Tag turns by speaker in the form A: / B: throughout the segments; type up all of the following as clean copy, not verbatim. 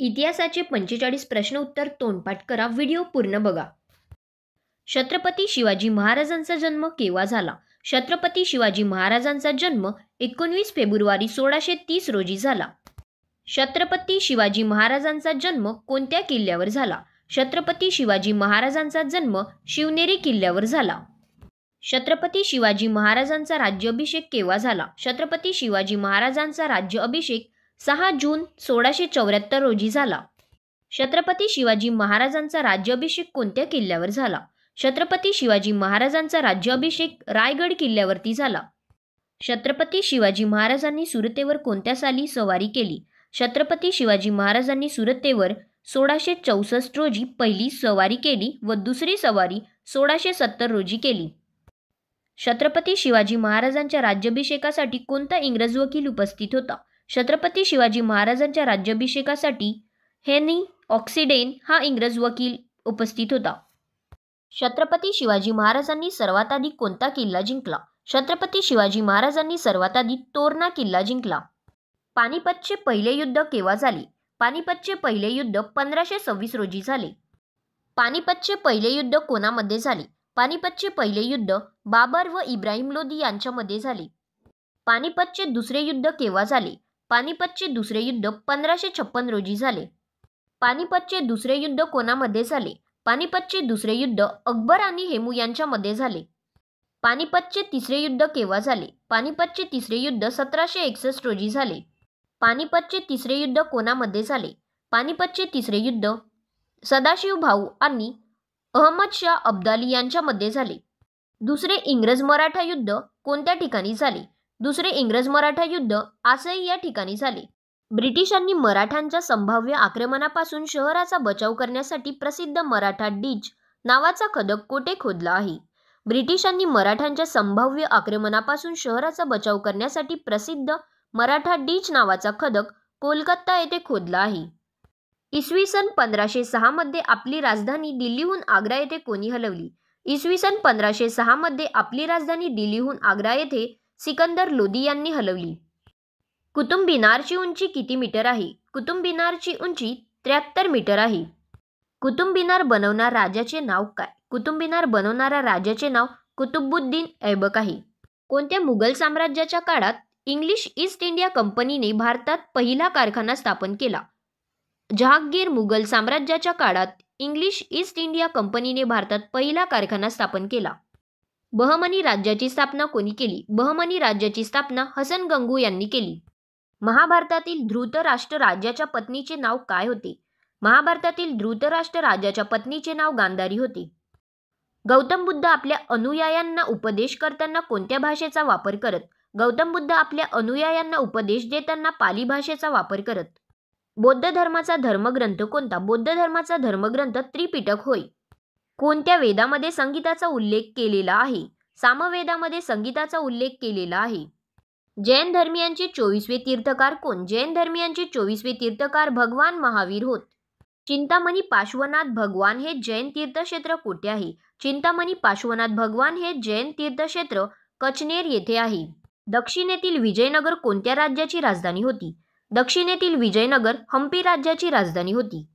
A: इतिहासाचे 45 प्रश्न उत्तर तोंडपाठ करा. व्हिडिओ पूर्ण बघा. छत्रपती शिवाजी महाराजांचा जन्म केव्हा झाला? छत्रपती शिवाजी महाराजांचा जन्म 19 फेब्रुवारी 1630 रोजी झाला. छत्रपती शिवाजी महाराजांचा जन्म कोणत्या किल्ल्यावर झाला? छत्रपती शिवाजी महाराजांचा जन्म शिवनेरी किल्ल्यावर झाला. छत्रपती शिवाजी महाराजांचा राज्याभिषेक केव्हा झाला? छत्रपती शिवाजी महाराजांचा राज्याभिषेक 6 जून 1674 रोजी झाला. छत्रपती शिवाजी महाराजांचा राज्याभिषेक कोणत्या किल्ल्यावर झाला? छत्रपती शिवाजी महाराजांचा राज्याभिषेक रायगड किल्ल्यावरती झाला. छत्रपती शिवाजी महाराजांनी सुरतेवर कोणत्या साली स्वारी केली? छत्रपती शिवाजी महाराजांनी सुरतेवर 1664 रोजी पहिली स्वारी केली व दुसरी स्वारी 1670 रोजी केली. छत्रपती शिवाजी महाराजांच्या राज्याभिषेकासाठी कोणता इंग्रज वकील उपस्थित होता? छत्रपती शिवाजी महाराजांच्या राज्याभिषेकासाठी हेनी ऑक्सिडेन हा इंग्रज वकील उपस्थित होता. छत्रपती शिवाजी महाराजांनी सर्वात आधी कोणता किल्ला जिंकला? छत्रपती शिवाजी महाराजांनी सर्वात आधी तोरणा किल्ला जिंकला. पानिपतचे पहिले युद्ध केव्हा झाले? पानिपतचे पहिले युद्ध 1526 रोजी झाले. पानिपतचे पहिले युद्ध कोणामध्ये झाले? पानिपतचे पहिले युद्ध बाबर व इब्राहिम लोदी यांच्यामध्ये झाले. पानिपतचे दुसरे युद्ध केव्हा झाले? पानिपतचे दुसरे युद्ध 1556 रोजी झाले. पानिपतचे दुसरे युद्ध कोणामध्ये झाले? पानिपतचे दुसरे युद्ध अकबर आणि हेमू यांच्यामध्ये झाले. पानिपतचे तिसरे युद्ध केव्हा झाले? पानिपतचे तिसरे युद्ध 1761 रोजी झाले. पानिपतचे तिसरे युद्ध कोणामध्ये झाले? पानिपतचे तिसरे युद्ध सदाशिव भाऊ आणि अहमद शाह अब्दाली यांच्यामध्ये झाले. दुसरे इंग्रज मराठा युद्ध कोणत्या ठिकाणी झाले? दुसरे इंग्रज मराठा युद्ध आसई या ठिकाणी झाले. ब्रिटिशांनी मराठ्यांच्या संभाव्य आक्रमणापासून शहराचा बचाव करण्यासाठी प्रसिद्ध मराठा डीच नावाचा खदक कोठे खोदला आहे? ब्रिटिशांनी मराठ्यांच्या संभाव्य आक्रमणापासून शहराचा बचाव करण्यासाठी प्रसिद्ध मराठा डीच नावाचा खदक कोलकाता येथे खोदला आहे. इसवी सन 1506 मध्ये आपली राजधानी दिल्लीहून आग्रा येथे कोणी हलवली? इसवी सन 1506 मध्ये आपली राजधानी दिल्लीहून आग्रा येथे सिकंदर लोदी यांनी हलवली. कुतुब मिनारची उंची किती मीटर आहे? कुतुब मिनारची उंची 73 मीटर आहे. कुतुब मिनार बनवणाऱ्या राजाचे नाव काय? कुतुब मिनार बनवणाऱ्या राजाचे नाव कुतुबुद्दीन ऐबक आहे. कोणत्या मुघल साम्राज्याच्या काळात इंग्लिश ईस्ट इंडिया कंपनीने भारतात पहिला कारखाना स्थापन केला? जहांगीर मुघल साम्राज्याच्या काळात इंग्लिश ईस्ट इंडिया कंपनीने भारतात पहिला कारखाना स्थापन केला. बहमनी राज्याची स्थापना कोणी केली? बहमनी राज्याची स्थापना हसन गंगू यांनी केली. महाभारतातील धृतराष्ट्र राजाच्या पत्नीचे नाव काय होते? महाभारतातील धृतराष्ट्र राजाच्या पत्नीचे नाव गांधारी होते. गौतम बुद्ध आपल्या अनुयायांना उपदेश करताना कोणत्या भाषेचा वापर करत? गौतम बुद्ध आपल्या अनुयायांना उपदेश देताना पाली भाषेचा वापर करत. बौद्ध धर्माचा धर्मग्रंथ कोणता? बौद्ध धर्माचा धर्मग्रंथ त्रिपिटक होय. कोणत्या वेदामध्ये संगीताचा उल्लेख केलेला आहे? सामवेदामध्ये संगीताचा उल्लेख केलेला आहे. जैन धर्मियांचे 24वे तीर्थकार कोण? जैन धर्मियांचे 24वे तीर्थकार भगवान महावीर होत. चिंतामणी पार्श्वनाथ भगवान हे जैन तीर्थक्षेत्र कोठे आहे? चिंतामणी पार्श्वनाथ भगवान हे जैन तीर्थक्षेत्र कचनेर येथे आहे. दक्षिणेतील विजयनगर कोणत्या राज्याची राजधानी होती? दक्षिणेतील विजयनगर हम्पी राज्याची राजधानी होती.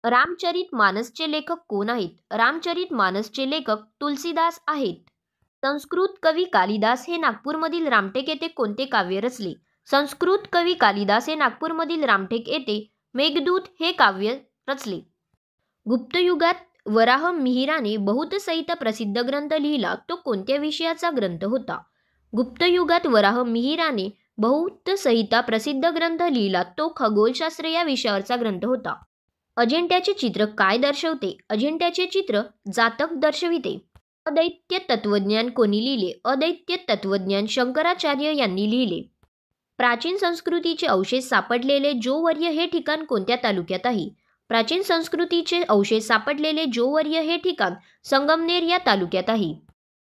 A: रामचरित मानसचे लेखक कोण आहेत? रामचरित मानसचे लेखक तुलसीदास आहेत. संस्कृत कवी कालिदास हे नागपूरमधील रामटेक येथे कोणते काव्य रचले? संस्कृत कवी कालिदास हे नागपूरमधील रामटेक येथे मेघदूत हे काव्य रचले. गुप्तयुगात वराह मिहिराने बहुतसहिता प्रसिद्ध ग्रंथ लिहिला, तो कोणत्या विषयाचा ग्रंथ होता? गुप्तयुगात वराह मिहिराने बहुतसहिता प्रसिद्ध ग्रंथ लिहिला, तो खगोलशास्त्र या विषयावरचा ग्रंथ होता. अजिंठ्याचे चित्र काय दर्शवते? अजिंठ्याचे चित्र जातक दर्शविते. अदैत्य तत्वज्ञान कोणी लिहिले? अदैत्य तत्वज्ञान शंकराचार्य यांनी लिहिले. प्राचीन संस्कृतीचे अवशेष सापडलेले जोवर्य हे ठिकाण कोणत्या तालुक्यात आहे? प्राचीन संस्कृतीचे अवशेष सापडलेले जोवर्य हे ठिकाण संगमनेर या तालुक्यात आहे.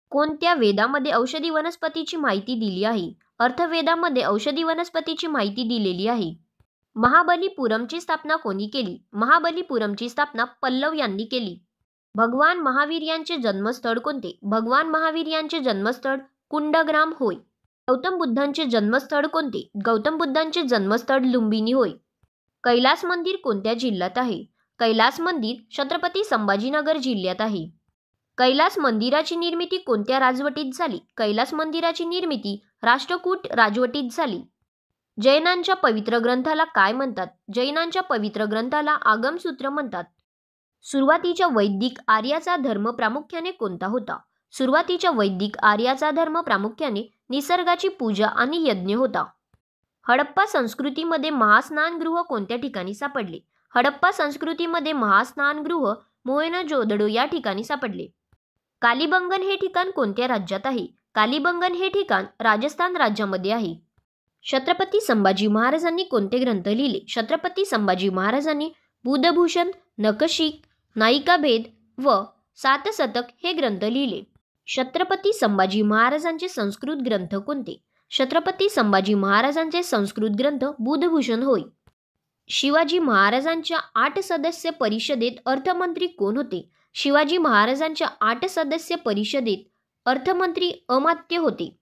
A: कोणत्या वेदामध्ये औषधी वनस्पतीची माहिती दिली आहे? अर्थवेदामध्ये औषधी वनस्पतीची माहिती दिलेली आहे. महाबलीपुरमची स्थापना कोणी केली? महाबलीपुरमची स्थापना पल्लव यांनी केली. भगवान महावीर यांचे जन्मस्थळ कोणते? भगवान महावीर यांचे जन्मस्थळ कुंडग्राम होय. गौतम बुद्धांचे जन्मस्थळ कोणते? गौतम बुद्धांचे जन्मस्थळ लुंबिनी होय. कैलास मंदिर कोणत्या जिल्ह्यात आहे? कैलास मंदिर छत्रपती संभाजीनगर जिल्ह्यात आहे. कैलास मंदिराची निर्मिती कोणत्या राजवटीत झाली? कैलास मंदिराची निर्मिती राष्ट्रकूट राजवटीत झाली. जैनांच्या पवित्र ग्रंथाला काय म्हणतात? जैनांच्या पवित्र ग्रंथाला आगमसूत्र म्हणतात. सुरुवातीच्या वैदिक आर्याचा धर्म प्रामुख्याने कोणता होता? सुरुवातीच्या वैदिक आर्याचा धर्म प्रामुख्याने निसर्गाची पूजा आणि यज्ञ होता. हडप्पा संस्कृतीमध्ये महास्नानगृह कोणत्या ठिकाणी सापडले? हडप्पा संस्कृतीमध्ये महास्नानगृह मोहेंजोदडो या ठिकाणी सापडले. कालीबंगन हे ठिकाण कोणत्या राज्यात आहे? कालीबंगन हे ठिकाण राजस्थान राज्यामध्ये आहे. छत्रपती संभाजी महाराजांनी कोणते ग्रंथ लिहिले? छत्रपती संभाजी महाराजांनी बुधभूषण, नखशिख, नायिकाभेद व सातशतक हे ग्रंथ लिहिले. छत्रपती संभाजी महाराजांचे संस्कृत ग्रंथ कोणते? छत्रपती संभाजी महाराजांचे संस्कृत ग्रंथ बुधभूषण होय. शिवाजी महाराजांच्या 8 सदस्य परिषदेत अर्थमंत्री कोण होते? शिवाजी महाराजांच्या 8 सदस्य परिषदेत अर्थमंत्री अमात्य होते.